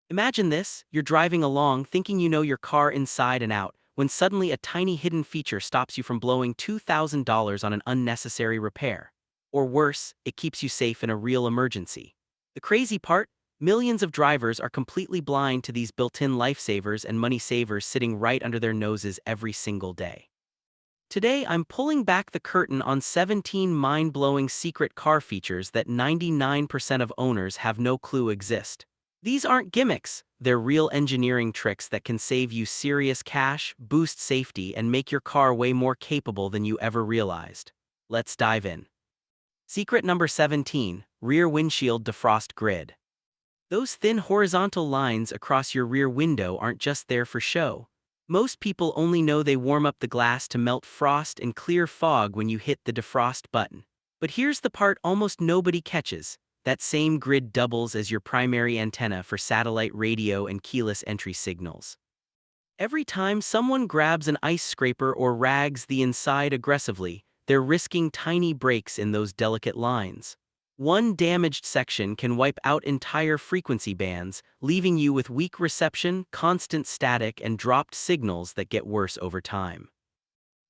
Imagine this, you're driving along thinking you know your car inside and out, when suddenly a tiny hidden feature stops you from blowing $2,000 on an unnecessary repair. Or worse, it keeps you safe in a real emergency. The crazy part? Millions of drivers are completely blind to these built-in lifesavers and money savers sitting right under their noses every single day. Today, I'm pulling back the curtain on 17 mind-blowing secret car features that 99% of owners have no clue exist. These aren't gimmicks, they're real engineering tricks that can save you serious cash, boost safety, and make your car way more capable than you ever realized. Let's dive in. Secret number 17, Rear Windshield Defrost Grid. Those thin horizontal lines across your rear window aren't just there for show. Most people only know they warm up the glass to melt frost and clear fog when you hit the defrost button. But here's the part almost nobody catches. That same grid doubles as your primary antenna for satellite radio and keyless entry signals. Every time someone grabs an ice scraper or rags the inside aggressively, they're risking tiny breaks in those delicate lines. One damaged section can wipe out entire frequency bands, leaving you with weak reception, constant static, and dropped signals that get worse over time.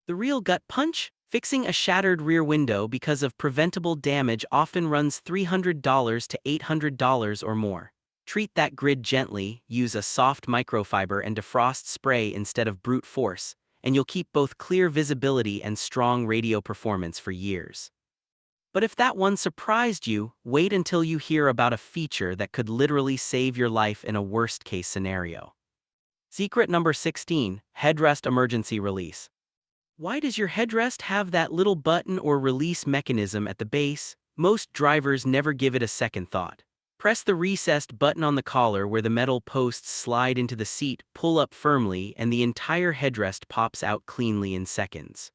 The real gut punch? Fixing a shattered rear window because of preventable damage often runs $300 to $800 or more. Treat that grid gently, use a soft microfiber and defrost spray instead of brute force, and you'll keep both clear visibility and strong radio performance for years. But if that one surprised you, wait until you hear about a feature that could literally save your life in a worst-case scenario. Secret number 16, Headrest Emergency Release. Why does your headrest have that little button or release mechanism at the base? Most drivers never give it a second thought. Press the recessed button on the collar where the metal posts slide into the seat, pull up firmly, and the entire headrest pops out cleanly in seconds.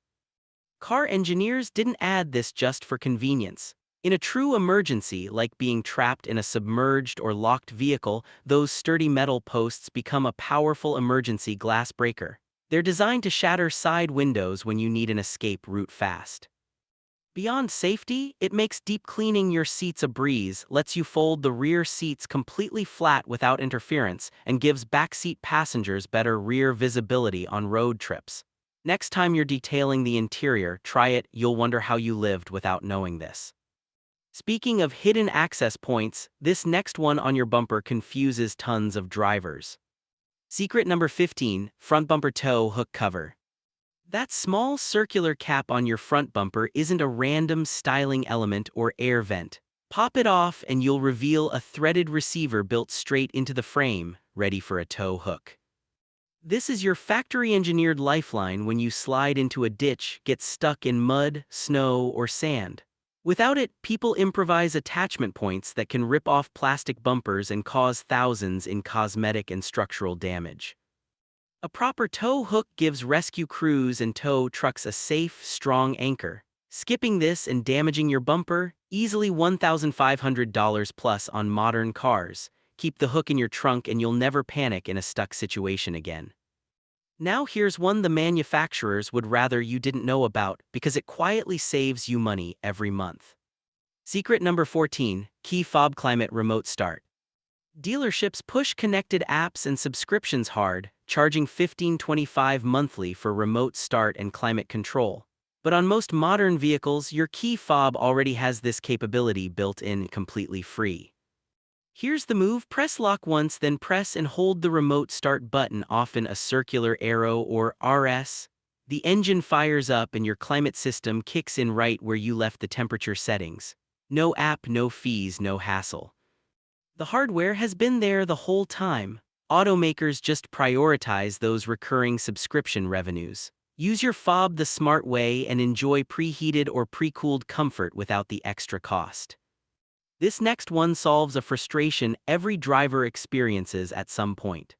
Car engineers didn't add this just for convenience. In a true emergency, like being trapped in a submerged or locked vehicle, those sturdy metal posts become a powerful emergency glass breaker. They're designed to shatter side windows when you need an escape route fast. Beyond safety, it makes deep cleaning your seats a breeze, lets you fold the rear seats completely flat without interference, and gives backseat passengers better rear visibility on road trips. Next time you're detailing the interior, try it, you'll wonder how you lived without knowing this. Speaking of hidden access points, this next one on your bumper confuses tons of drivers. Secret number 15, Front Bumper Tow Hook Cover. That small circular cap on your front bumper isn't a random styling element or air vent. Pop it off and you'll reveal a threaded receiver built straight into the frame, ready for a tow hook. This is your factory-engineered lifeline when you slide into a ditch, get stuck in mud, snow, or sand. Without it, people improvise attachment points that can rip off plastic bumpers and cause thousands in cosmetic and structural damage. A proper tow hook gives rescue crews and tow trucks a safe, strong anchor. Skipping this and damaging your bumper, easily $1,500 plus on modern cars. Keep the hook in your trunk and you'll never panic in a stuck situation again. Now here's one the manufacturers would rather you didn't know about because it quietly saves you money every month. Secret number 14, Key Fob Climate Remote Start. Dealerships push connected apps and subscriptions hard, charging $15.25 monthly for remote start and climate control. But on most modern vehicles, your key fob already has this capability built in completely free. Here's the move, press lock once, then press and hold the remote start button, often a circular arrow or RS. The engine fires up and your climate system kicks in right where you left the temperature settings. No app, no fees, no hassle. The hardware has been there the whole time. Automakers just prioritize those recurring subscription revenues. Use your fob the smart way and enjoy preheated or pre-cooled comfort without the extra cost. This next one solves a frustration every driver experiences at some point.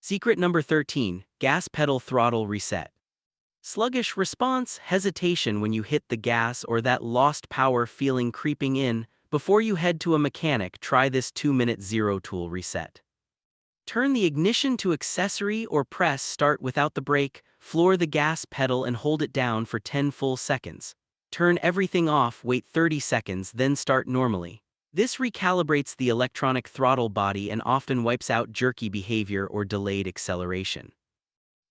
Secret number 13, Gas Pedal Throttle Reset. Sluggish response, hesitation when you hit the gas, or that lost power feeling creeping in? Before you head to a mechanic, try this 2-minute zero tool reset. Turn the ignition to accessory or press start without the brake, floor the gas pedal and hold it down for 10 full seconds. Turn everything off, wait 30 seconds, then start normally. This recalibrates the electronic throttle body and often wipes out jerky behavior or delayed acceleration.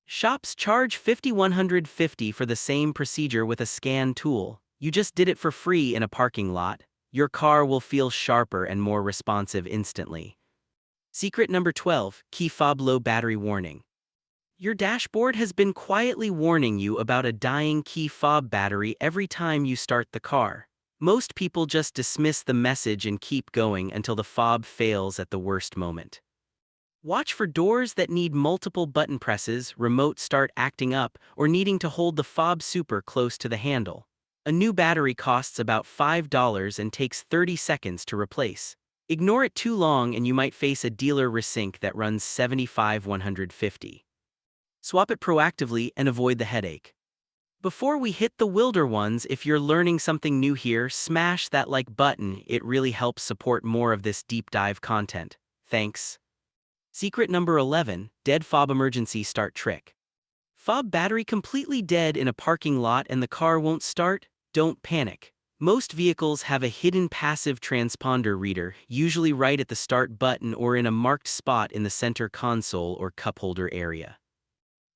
Shops charge $5,150 for the same procedure with a scan tool. You just did it for free in a parking lot. Your car will feel sharper and more responsive instantly. Secret number 12, key fob low battery warning. Your dashboard has been quietly warning you about a dying key fob battery every time you start the car. Most people just dismiss the message and keep going until the fob fails at the worst moment. Watch for doors that need multiple button presses, remote start acting up, or needing to hold the fob super close to the handle. A new battery costs about $5 and takes 30 seconds to replace. Ignore it too long and you might face a dealer resync that runs $75,150. Swap it proactively and avoid the headache. Before we hit the wilder ones, if you're learning something new here, smash that like button. It really helps support more of this deep dive content. Thanks. Secret number 11, dead fob emergency start trick. Fob battery completely dead in a parking lot and the car won't start? Don't panic. Most vehicles have a hidden passive transponder reader, usually right at the start button or in a marked spot in the center console or cup holder area.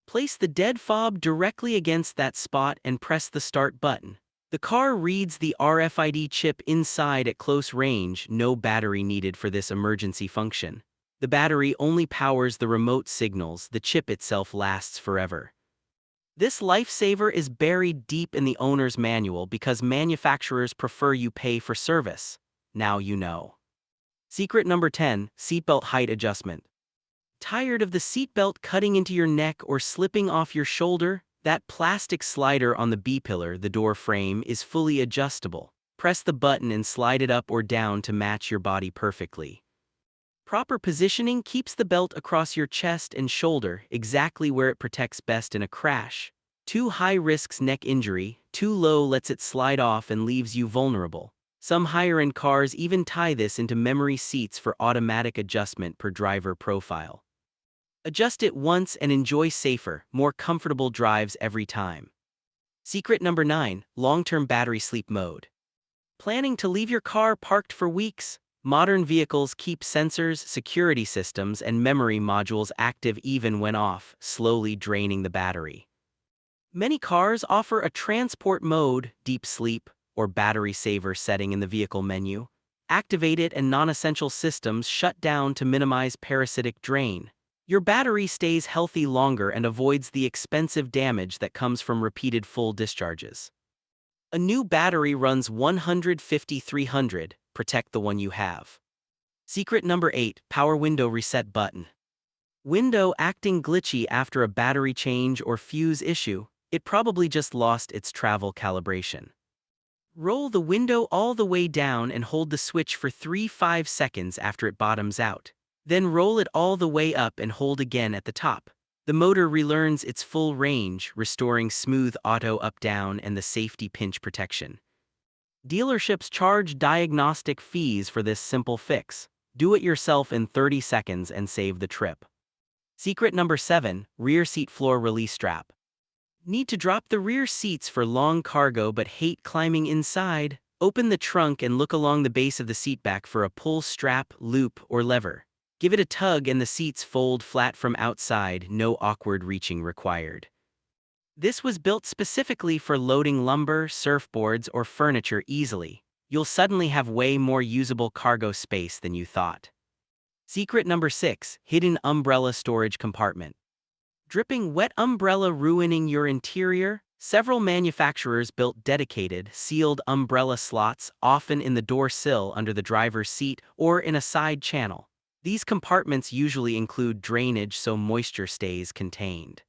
Place the dead fob directly against that spot and press the start button. The car reads the RFID chip inside at close range. No battery needed for this emergency function. The battery only powers the remote signals. The chip itself lasts forever. This lifesaver is buried deep in the owner's manual because manufacturers prefer you pay for service. Now you know. Secret number 10, seatbelt height adjustment. Tired of the seatbelt cutting into your neck or slipping off your shoulder? That plastic slider on the B-pillar, the door frame, is fully adjustable. Press the button and slide it up or down to match your body perfectly. Proper positioning keeps the belt across your chest and shoulder, exactly where it protects best in a crash. Too high risks neck injury, too low lets it slide off and leaves you vulnerable. Some higher-end cars even tie this into memory seats for automatic adjustment per driver profile. Adjust it once and enjoy safer, more comfortable drives every time. Secret number 9, long-term battery sleep mode. Planning to leave your car parked for weeks? Modern vehicles keep sensors, security systems, and memory modules active even when off, slowly draining the battery. Many cars offer a transport mode, deep sleep, or battery saver setting in the vehicle menu. Activate it and non-essential systems shut down to minimize parasitic drain. Your battery stays healthy longer and avoids the expensive damage that comes from repeated full discharges. A new battery runs 150-300. Protect the one you have. Secret number 8, power window reset button. Window acting glitchy after a battery change or fuse issue? It probably just lost its travel calibration. Roll the window all the way down and hold the switch for 3-5 seconds after it bottoms out. Then roll it all the way up and hold again at the top. The motor relearns its full range, restoring smooth auto up-down and the safety pinch protection. Dealerships charge diagnostic fees for this simple fix. Do it yourself in 30 seconds and save the trip. Secret number 7, rear seat floor release strap. Need to drop the rear seats for long cargo but hate climbing inside? Open the trunk and look along the base of the seatback for a pull strap, loop, or lever. Give it a tug and the seats fold flat from outside, no awkward reaching required. This was built specifically for loading lumber, surfboards, or furniture easily. You'll suddenly have way more usable cargo space than you thought. Secret number 6, hidden umbrella storage compartment. Dripping wet umbrella ruining your interior? Several manufacturers built dedicated, sealed umbrella slots, often in the door sill under the driver's seat or in a side channel. These compartments usually include drainage so moisture stays contained.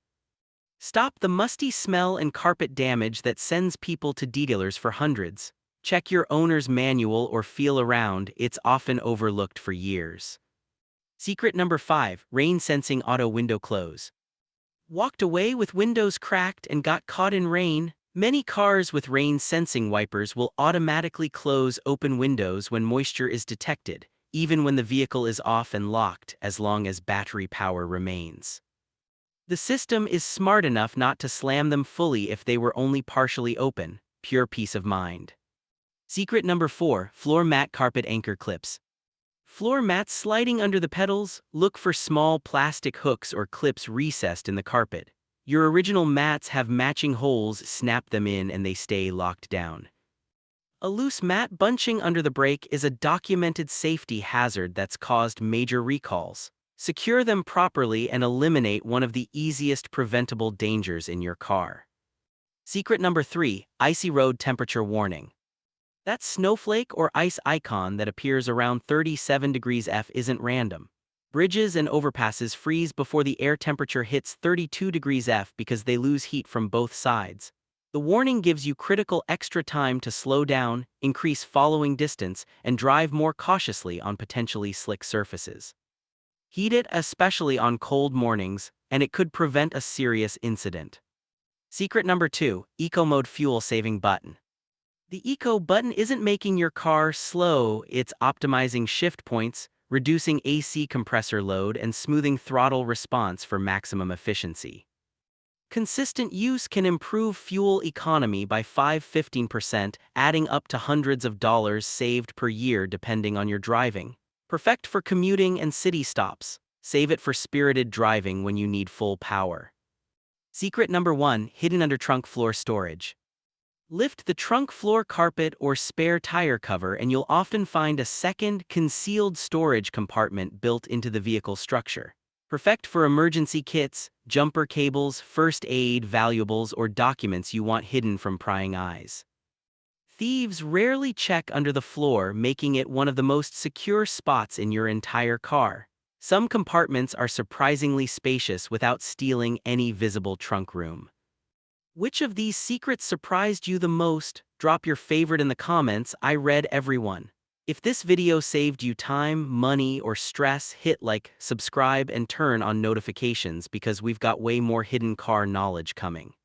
Stop the musty smell and carpet damage that sends people to dealers for hundreds. Check your owner's manual or feel around, it's often overlooked for years. Secret number 5, rain sensing auto window close. Walked away with windows cracked and got caught in rain? Many cars with rain sensing wipers will automatically close open windows when moisture is detected, even when the vehicle is off and locked, as long as battery power remains. The system is smart enough not to slam them fully if they were only partially open. Pure peace of mind. Secret number 4, floor mat carpet anchor clips. Floor mats sliding under the pedals, look for small plastic hooks or clips recessed in the carpet. Your original mats have matching holes, snap them in and they stay locked down. A loose mat bunching under the brake is a documented safety hazard that's caused major recalls. Secure them properly and eliminate one of the easiest preventable dangers in your car. Secret number 3, icy road temperature warning. That snowflake or ice icon that appears around 37 degrees F isn't random. Bridges and overpasses freeze before the air temperature hits 32 degrees F because they lose heat from both sides. The warning gives you critical extra time to slow down, increase following distance, and drive more cautiously on potentially slick surfaces. Heat it especially on cold mornings, and it could prevent a serious incident. Secret number 2, Eco Mode fuel saving button. The Eco button isn't making your car slow, it's optimizing shift points, reducing AC compressor load, and smoothing throttle response for maximum efficiency. Consistent use can improve fuel economy by 5–15%, adding up to hundreds of dollars saved per year depending on your driving. Perfect for commuting and city stops. Save it for spirited driving when you need full power. Secret number 1, hidden under trunk floor storage. Lift the trunk floor carpet or spare tire cover and you'll often find a second, concealed storage compartment built into the vehicle structure. Perfect for emergency kits, jumper cables, first aid, valuables, or documents you want hidden from prying eyes. Thieves rarely check under the floor, making it one of the most secure spots in your entire car. Some compartments are surprisingly spacious without stealing any visible trunk room. Which of these secrets surprised you the most? Drop your favorite in the comments. I read every one. If this video saved you time, money, or stress, hit like, subscribe, and turn on notifications because we've got way more hidden car knowledge coming.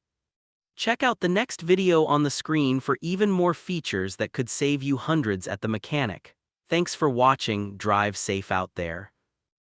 Check out the next video on the screen for even more features that could save you hundreds at the mechanic. Thanks for watching. Drive safe out there.